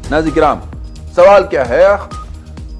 नाज़रीन किराम, सवाल क्या है?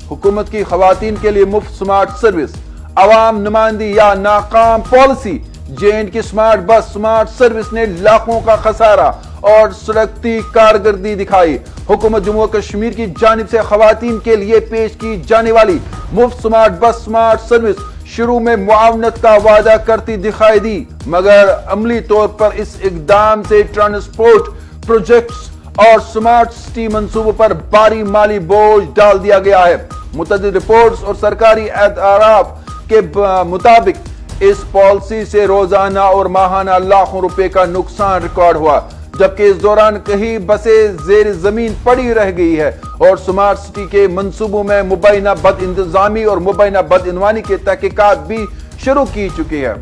हुकूमत की खवातीन के लिए मुफ्त स्मार्ट सर्विस, अवाम नुमाइंदी या नाकाम पॉलिसी? जे&के की स्मार्ट बस स्मार्ट सर्विस ने लाखों का खसारा और सुरक्षती कारकर्दगी दिखाई। हुकूमत जम्मू कश्मीर की जानिब से खवातीन के लिए पेश की जाने वाली मुफ्त स्मार्ट बस स्मार्ट सर्विस शुरू में मुआवनत का वादा करती दिखाई दी, मगर अमली तौर पर इस इकदाम से ट्रांसपोर्ट प्रोजेक्ट्स और स्मार्ट सिटी मंसूबों पर भारी माली बोझ डाल दिया गया है। मुतअद्दिद रिपोर्ट्स और सरकारी एतराफ के मुताबिक इस पॉलिसी से रोजाना और माहाना लाखों रुपए का नुकसान रिकॉर्ड हुआ, जबकि इस दौरान कई बसें ज़ेर जमीन पड़ी रह गई है और स्मार्ट सिटी के मंसूबों में मुबैना बद इंतजामी और मुबैना बदइनवानी की तहकीकात भी शुरू की चुकी है।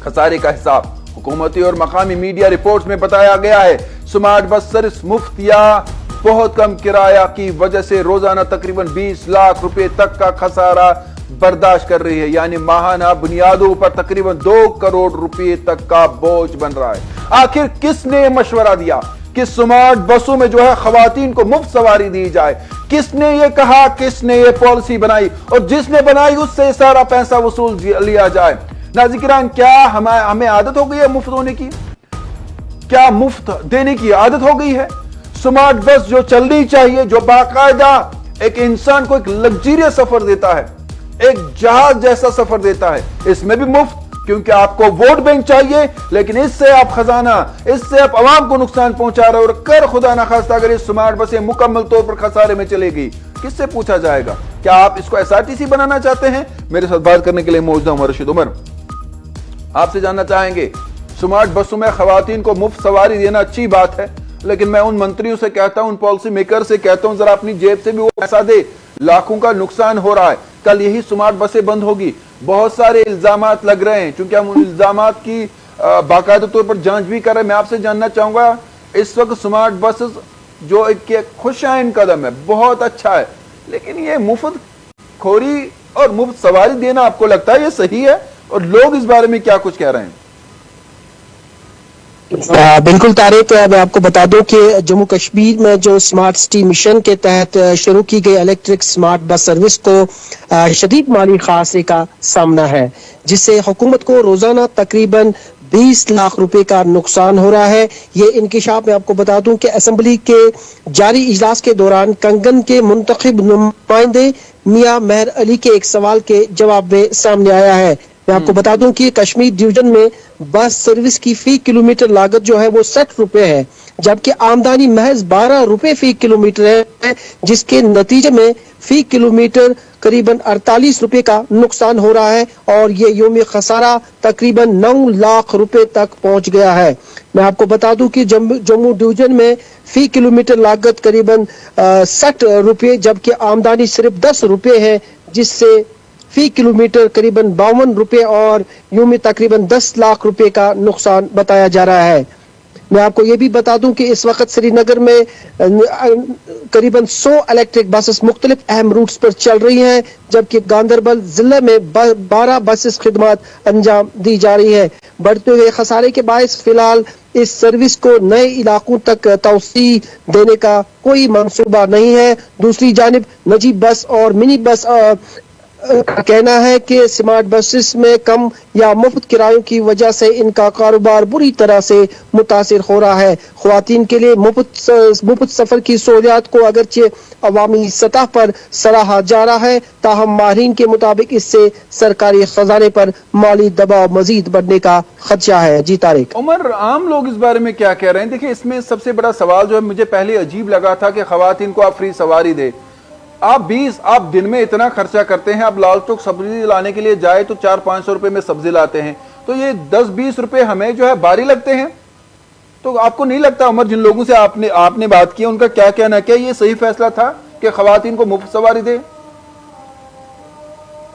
खसारे का हिसाब हुकूमती और मकामी मीडिया रिपोर्ट्स में बताया गया है। स्मार्ट बस सर्विस मुफ्त या बहुत कम किराया की वजह से रोजाना तकरीबन 20 लाख रुपए तक का खसारा बर्दाश्त कर रही है, यानी माहाना बुनियादों पर तकरीबन 2 करोड़ रुपए तक का बोझ बन रहा है। आखिर किसने मशवरा दिया कि स्मार्ट बसों में जो है खवातीन को मुफ्त सवारी दी जाए? किसने ये कहा, किसने ये पॉलिसी बनाई और जिसने बनाई उससे सारा पैसा वसूल लिया जाए? नाज़रीन किराम, क्या हमें आदत हो गई है मुफ्त होने की? क्या मुफ्त देने की आदत हो गई है? स्मार्ट बस जो चलनी चाहिए, जो बाकायदा एक इंसान को एक लग्जरियस सफर देता है, एक जहाज जैसा सफर देता है, इसमें भी मुफ्त, क्योंकि आपको वोट बैंक चाहिए, लेकिन इससे आप खजाना, इससे आप आवाम को नुकसान पहुंचा रहे हो। और कर खुदा ना खास्ता अगर ये स्मार्ट बसें मुकम्मल तौर पर खसारे में चलेगी, किससे पूछा जाएगा? क्या आप इसको एसआरटीसी बनाना चाहते हैं? मेरे साथ बात करने के लिए मौजूद हूं रशीद उमर। आपसे जानना चाहेंगे, स्मार्ट बसों में खवातीन को मुफ्त सवारी देना अच्छी बात है, लेकिन मैं उन मंत्रियों से कहता हूं, उन पॉलिसी मेकर से कहता हूं, जरा अपनी जेब से भी वो पैसा दे। लाखों का नुकसान हो रहा है। कल यही स्मार्ट बसें बंद होगी। बहुत सारे इल्जामात लग रहे हैं, क्योंकि हम उन इल्जामात की बाकायदा तौर पर जांच भी कर रहे हैं। मैं आपसे जानना चाहूंगा, इस वक्त स्मार्ट बसेस जो एक खुशाइन कदम है, बहुत अच्छा है, लेकिन ये मुफ्त खोरी और मुफ्त सवारी देना आपको लगता है ये सही है? और लोग इस बारे में क्या कुछ कह रहे हैं? बिल्कुल तारिक, मैं आपको बता दूं कि जम्मू कश्मीर में जो स्मार्ट सिटी मिशन के तहत शुरू की गई इलेक्ट्रिक स्मार्ट बस सर्विस को शदीद माली खासे का सामना है, जिससे हुकूमत को रोजाना तकरीबन 20 लाख रुपए का नुकसान हो रहा है। ये इंकिशाफ मैं आपको बता दूं कि असेंबली के जारी इजलास के दौरान कंगन के मुंतखब नुमाइंदे मियां मेहर अली के एक सवाल के जवाब में सामने आया है। मैं आपको बता दूं कि कश्मीर डिवीजन में बस सर्विस की फी किलोमीटर लागत जो है वो 60 रुपए है, जबकि आमदनी महज 12 रुपए फी किलोमीटर है, जिसके नतीजे में फी किलोमीटर करीबन 48 रुपए का नुकसान हो रहा है और ये योमी खसारा तकरीबन 9 लाख रुपए तक पहुंच गया है। मैं आपको बता दूं कि जम्मू डिवीजन में फी किलोमीटर लागत करीबन 60 रुपए, जबकि आमदनी सिर्फ 10 रुपए है, जिससे फी किलोमीटर करीबन 52 रुपए और यूं में तकरीबन 10 लाख रुपए का नुकसान बताया जा रहा है। मैं आपको ये भी बता दूं कि इस वक्त श्रीनगर में करीबन 100 इलेक्ट्रिक बसेस मुख्तलिफ अहम रूट्स पर चल रही हैं, जबकि गांधरबल जिले में 12 बसेस खिदमत अंजाम दी जा रही है। बढ़ते हुए खसारे के बायस फिलहाल इस सर्विस को नए इलाकों तक तौसी देने का कोई मंसूबा नहीं है। दूसरी जानिब निजी बस और मिनी बस कहना है कि स्मार्ट बसेस में कम या मुफ्त किरायों की वजह से इनका कारोबार बुरी तरह से मुतासिर हो रहा है। ख्वातीन के लिए मुफ्त सफर की सहूलियात को अगरचे अवामी सतह पर सराहा जा रहा है, ताहम माहिरीन के मुताबिक इससे सरकारी खजाने पर माली दबाव मजीद बढ़ने का खदशा है। जी तारिक। उमर, आम लोग इस बारे में क्या कह रहे हैं? देखिए, इसमें सबसे बड़ा सवाल जो है मुझे पहले अजीब लगा था कि खवातीन को आप फ्री सवारी दे। आप दिन में इतना खर्चा करते हैं, आप लाल चौक सब्जी लाने के लिए जाए तो 400-500 रुपए में सब्जी लाते हैं, तो ये 10-20 रुपए हमें जो है भारी लगते हैं। तो आपको नहीं लगता उमर, जिन लोगों से आपने बात की उनका क्या कहना है, क्या ये सही फैसला था कि खवातीन को मुफ्त सवारी दे?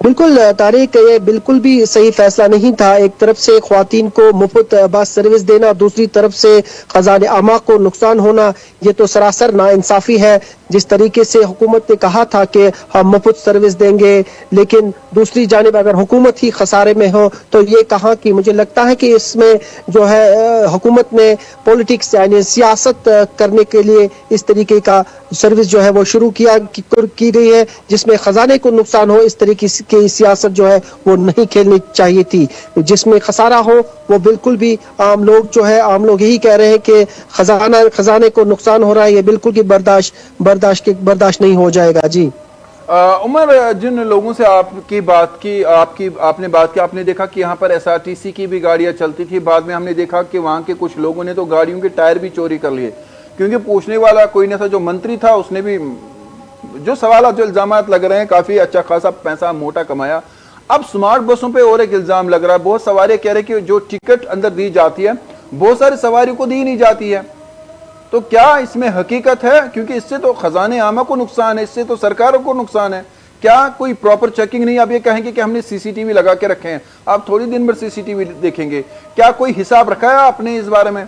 बिल्कुल तारिक, ये बिल्कुल भी सही फैसला नहीं था। एक तरफ से ख्वातीन को मुफ्त बस सर्विस देना, दूसरी तरफ से खजाने आमा को नुकसान होना, ये तो सरासर नाइंसाफी है, जिस तरीके से हुकूमत ने कहा था कि हम मुफ्त सर्विस देंगे, लेकिन दूसरी जानिब अगर हुकूमत ही खसारे में हो तो ये कहाँ की। मुझे लगता है कि इसमें जो है हुकूमत ने पॉलिटिक्स यानी सियासत करने के लिए इस तरीके का सर्विस जो है वो शुरू की गई है, जिसमें खजाने को नुकसान हो। इस तरीके की सियासत जो है वो नहीं खेलनी चाहिए थी। जिसमें खसारा हो वो बिल्कुल भी आम लोग यही कह रहे हैं कि खजाने को नुकसान हो रहा है, ये बिल्कुल भी बर्दाश्त नहीं हो जाएगा। जी उमर, जिन लोगों से आपने बात की, आपने देखा कि यहाँ पर एसआरटीसी की भी गाड़ियां चलती थी। बाद में हमने देखा कि वहाँ के कुछ लोगों ने तो गाड़ियों के टायर भी चोरी कर लिए, क्योंकि पूछने वाला कोई नहीं था। जो मंत्री था उसने भी जो सवाल जो इल्जामात लग रहे हैं, काफी अच्छा खासा पैसा मोटा कमाया। अब स्मार्ट बसों पे और एक इल्जाम लग रहा है, बहुत सवारी कह रहे कि जो टिकट अंदर दी जाती है बहुत सारी सवारी को दी नहीं जाती है। तो क्या इसमें हकीकत है? क्योंकि इससे तो खजाने आमा को नुकसान है, इससे तो सरकारों को नुकसान है। क्या कोई प्रॉपर चेकिंग नहीं? आप ये कहेंगे कि हमने सीसीटीवी लगा के रखे हैं, आप थोड़ी दिन भर सीसीटीवी देखेंगे, क्या कोई हिसाब रखा है आपने इस बारे में?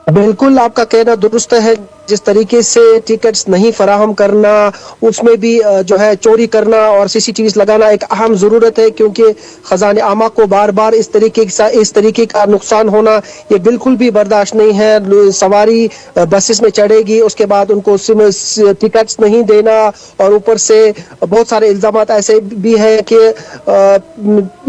बिल्कुल आपका कहना दुरुस्त है। जिस तरीके से टिकट्स नहीं फराहम करना, उसमें भी जो है चोरी करना और सीसीटीवी लगाना एक अहम जरूरत है, क्योंकि खजाने आमा को बार बार इस तरीके का नुकसान होना ये बिल्कुल भी बर्दाश्त नहीं है। सवारी बसेस में चढ़ेगी, उसके बाद उनको टिकट्स नहीं देना, और ऊपर से बहुत सारे इल्जाम ऐसे भी है कि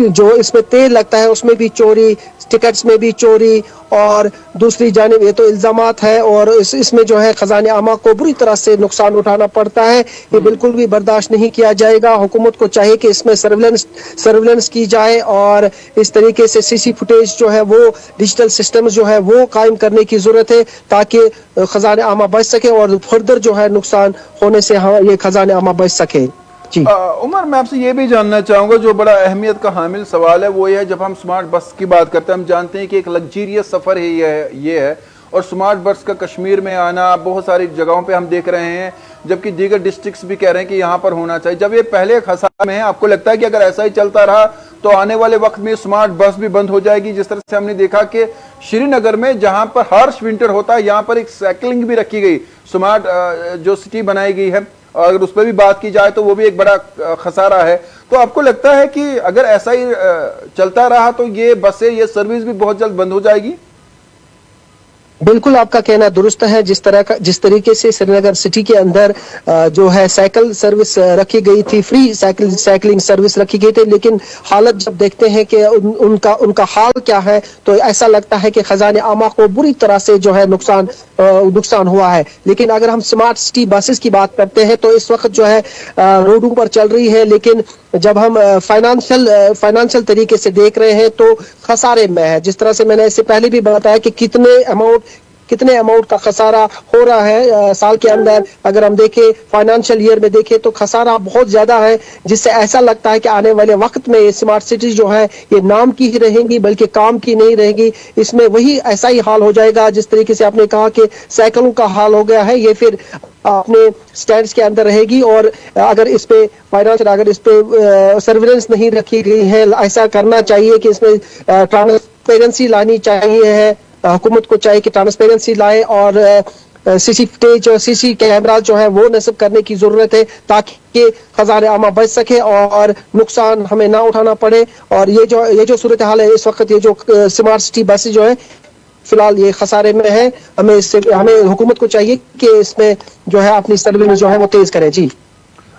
जो इसमें तेल लगता है उसमें भी चोरी, टिकट्स में भी चोरी, और दूसरी जानिब ये तो इल्जामात है, और इसमें जो है खजाने आमा को बुरी तरह से नुकसान उठाना पड़ता है। ये बिल्कुल भी बर्दाश्त नहीं किया जाएगा। हुकूमत को चाहिए कि इसमें सर्विलेंस की जाए, और इस तरीके से सीसी फुटेज जो है वो डिजिटल सिस्टम जो है वो कायम करने की जरूरत है, ताकि खजाने आमा बच सके और फर्दर जो है नुकसान होने से ये खजाने आमा बच सके। उमर, मैं आपसे ये भी जानना चाहूंगा, जो बड़ा अहमियत का हामिल सवाल है वो ये है, जब हम स्मार्ट बस की बात करते हैं हम जानते हैं कि एक लग्जरियस सफर है ये है, और स्मार्ट बस का कश्मीर में आना बहुत सारी जगहों पे हम देख रहे हैं, जबकि दीगर डिस्ट्रिक्ट्स भी कह रहे हैं कि यहाँ पर होना चाहिए। जब ये पहले खसारे में है, आपको लगता है कि अगर ऐसा ही चलता रहा तो आने वाले वक्त में स्मार्ट बस भी बंद हो जाएगी? जिस तरह से हमने देखा कि श्रीनगर में जहां पर हार्श विंटर होता है, यहाँ पर एक साइकिलिंग भी रखी गई, स्मार्ट जो सिटी बनाई गई है, अगर उस पर भी बात की जाए तो वो भी एक बड़ा खसारा है। तो आपको लगता है कि अगर ऐसा ही चलता रहा तो ये बसें, ये सर्विस भी बहुत जल्द बंद हो जाएगी? बिल्कुल आपका कहना दुरुस्त है। जिस तरीके से श्रीनगर सिटी के अंदर जो है साइकिल सर्विस रखी गई थी, फ्री साइकिलिंग सर्विस रखी गई थी, लेकिन हालत जब देखते हैं कि उनका हाल क्या है, तो ऐसा लगता है कि खजाने आमा को बुरी तरह से जो है नुकसान हुआ है। लेकिन अगर हम स्मार्ट सिटी बसेस की बात करते हैं तो इस वक्त जो है रोडों पर चल रही है, लेकिन जब हम फाइनेंशियल तरीके से देख रहे हैं तो खसारे में है। जिस तरह से मैंने इससे पहले भी बताया कि कितने अमाउंट का खसारा हो रहा है साल के अंदर। अगर हम देखें फाइनेंशियल ईयर में देखें तो खसारा बहुत ज्यादा है, जिससे ऐसा लगता है कि आने वाले वक्त में ये स्मार्ट सिटी जो है ये नाम की ही रहेंगी, बल्कि काम की नहीं रहेगी। इसमें वही ऐसा ही हाल हो जाएगा जिस तरीके से आपने कहा कि साइकिलों का हाल हो गया है। ये फिर अपने स्टैंड्स के अंदर रहेगी, और अगर इस पे सर्विलेंस नहीं रखी गई है, ऐसा करना चाहिए कि इसमें ट्रांसपेरेंसी लानी चाहिए है। हुकूमत को चाहिए कि ट्रांसपेरेंसी लाए, और सीसी फुटेज और सीसी कैमरा जो है वो नस्ब करने की जरूरत है, ताकि खजाने आमा बच सके और नुकसान हमें ना उठाना पड़े। और ये जो सूरत हाल है इस वक्त, ये जो स्मार्ट सिटी बसें जो है फिलहाल ये खसारे में है, हमें हुकूमत को चाहिए कि इसमें जो है अपनी सर्विलेंस जो है वो तेज करे। जी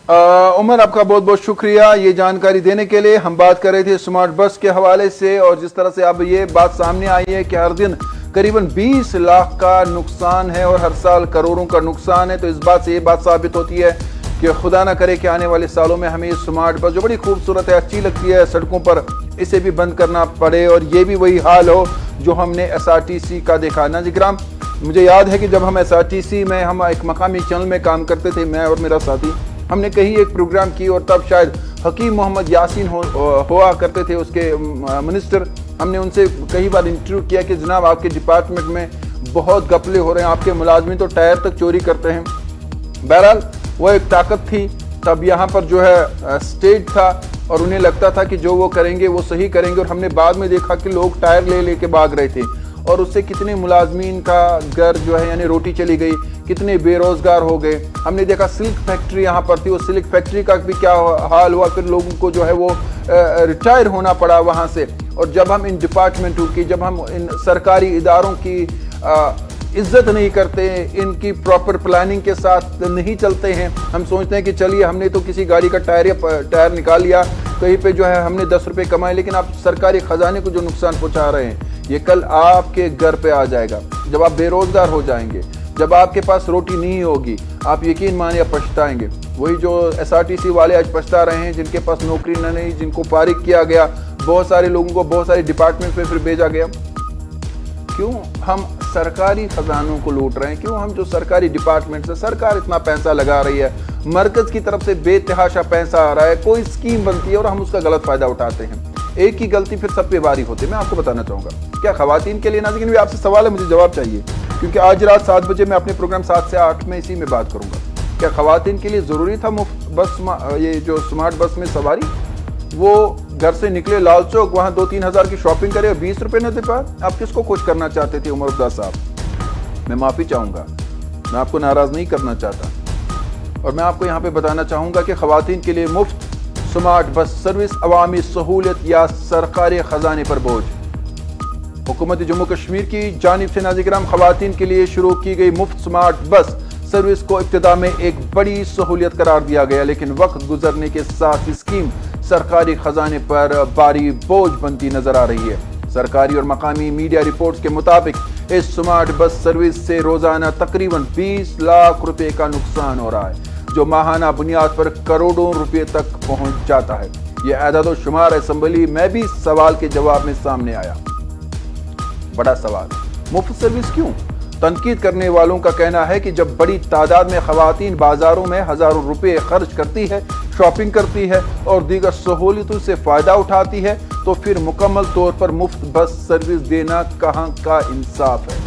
उमर, आपका बहुत बहुत शुक्रिया ये जानकारी देने के लिए। हम बात कर रहे थे स्मार्ट बस के हवाले से, और जिस तरह से अब ये बात सामने आई है कि हर दिन करीबन 20 लाख का नुकसान है और हर साल करोड़ों का नुकसान है, तो इस बात से ये बात साबित होती है कि खुदा ना करे कि आने वाले सालों में हमें ये स्मार्ट बस जो बड़ी खूबसूरत है, अच्छी लगती है सड़कों पर, इसे भी बंद करना पड़े, और ये भी वही हाल हो जो हमने एसआरटीसी का देखा। नाज़रीन, मुझे याद है कि जब हम एसआरटीसी में हम एक मकामी चैनल में काम करते थे, मैं और मेरा साथी, हमने कहीं एक प्रोग्राम की, और तब शायद हकीम मोहम्मद यासीन हुआ करते थे उसके मिनिस्टर। हमने उनसे कई बार इंटरव्यू किया कि जनाब आपके डिपार्टमेंट में बहुत घपले हो रहे हैं, आपके मुलाजमीन तो टायर तक चोरी करते हैं। बहरहाल वो एक ताकत थी, तब यहाँ पर जो है स्टेट था, और उन्हें लगता था कि जो वो करेंगे वो सही करेंगे, और हमने बाद में देखा कि लोग टायर ले लेके भाग रहे थे। اور اس سے کتنے ملازمین کا گھر جو ہے یعنی روٹی چلی گئی, کتنے بے روزگار ہو گئے. ہم نے دیکھا سلک فیکٹری یہاں پر تھی, وہ سلک فیکٹری کا بھی کیا حال ہوا, پھر لوگوں کو جو ہے وہ ریٹائر ہونا پڑا وہاں سے. اور جب ہم ان ڈپارٹمنٹوں کی, جب ہم ان سرکاری اداروں کی عزت نہیں کرتے, ان کی پراپر پلاننگ کے ساتھ نہیں چلتے ہیں, ہم سوچتے ہیں کہ چلیے ہم نے تو کسی گاڑی کا ٹائر نکال لیا, کہیں پہ جو ہے ہم نے 10 روپے کمائے, لیکن آپ سرکاری خزانے کو جو نقصان پہنچا رہے ہیں یہ کل آپ کے گھر پہ آ جائے گا. جب آپ بے روزگار ہو جائیں گے, جب آپ کے پاس روٹی نہیں ہوگی, آپ یقین مانیے پچھتائیں گے. وہی جو SRTC والے آج پچھتا رہے ہیں, جن کے پاس نوکری نہ نہیں, جن کو فارغ کیا گیا, بہت سارے لوگوں کو بہت سارے ڈپارٹمنٹ پہ پھر بھیجا گیا. کیوں ہم سرکاری خزانوں کو لوٹ رہے ہیں؟ کیوں ہم جو سرکاری ڈپارٹمنٹ سے سرکار اتنا پیسہ لگا رہی ہے, مرکز کی طرف سے بے تحاشا پیسہ آ رہا ہے, کوئی اسکیم بنتی ہے اور ہم اس کا غلط فائدہ اٹھاتے ہیں. ایک ہی غلطی پھر سب پہ باری ہوتی ہے. میں آپ کو بتانا چاہوں گا, کیا خواتین کے لیے ناظرین بھی آپ سے سوال ہے, مجھے جواب چاہیے, کیونکہ آج رات 7 بجے میں اپنے پروگرام 7 سے 8 میں اسی میں بات کروں گا. کیا خواتین کے لیے ضروری تھا مفت بس, یہ جو اسمارٹ بس میں سواری, وہ گھر سے نکلے لال چوک, وہاں 2-3 ہزار کی شاپنگ کرے اور 20 روپے نہ دے پائے؟ آپ کس کو خوش کرنا چاہتے تھے عمر عبداللہ صاحب؟ میں معافی چاہوں گا, میں آپ کو ناراض نہیں کرنا چاہتا, اور میں آپ کو یہاں پہ بتانا چاہوں گا کہ خواتین کے لیے مفت سمارٹ بس سروس عوامی سہولت یا سرکاری خزانے پر بوجھ؟ حکومت جموں کشمیر کی جانب سے ناظرین کرام خواتین کے لیے شروع کی گئی مفت سمارٹ بس سروس کو ابتدا میں ایک بڑی سہولت قرار دیا گیا, لیکن وقت گزرنے کے ساتھ اسکیم سرکاری خزانے پر بھاری بوجھ بنتی نظر آ رہی ہے. سرکاری اور مقامی میڈیا رپورٹس کے مطابق اس سمارٹ بس سروس سے روزانہ تقریباً 20 لاکھ روپے کا نقصان ہو رہا ہے, جو ماہانہ بنیاد پر کروڑوں روپے تک پہنچ جاتا ہے. یہ اعداد و شمار اسمبلی میں بھی سوال کے جواب میں سامنے آیا. بڑا سوال, مفت سروس کیوں؟ تنقید کرنے والوں کا کہنا ہے کہ جب بڑی تعداد میں خواتین بازاروں میں ہزاروں روپے خرچ کرتی ہے, شاپنگ کرتی ہے اور دیگر سہولتوں سے فائدہ اٹھاتی ہے, تو پھر مکمل طور پر مفت بس سروس دینا کہاں کا انصاف ہے؟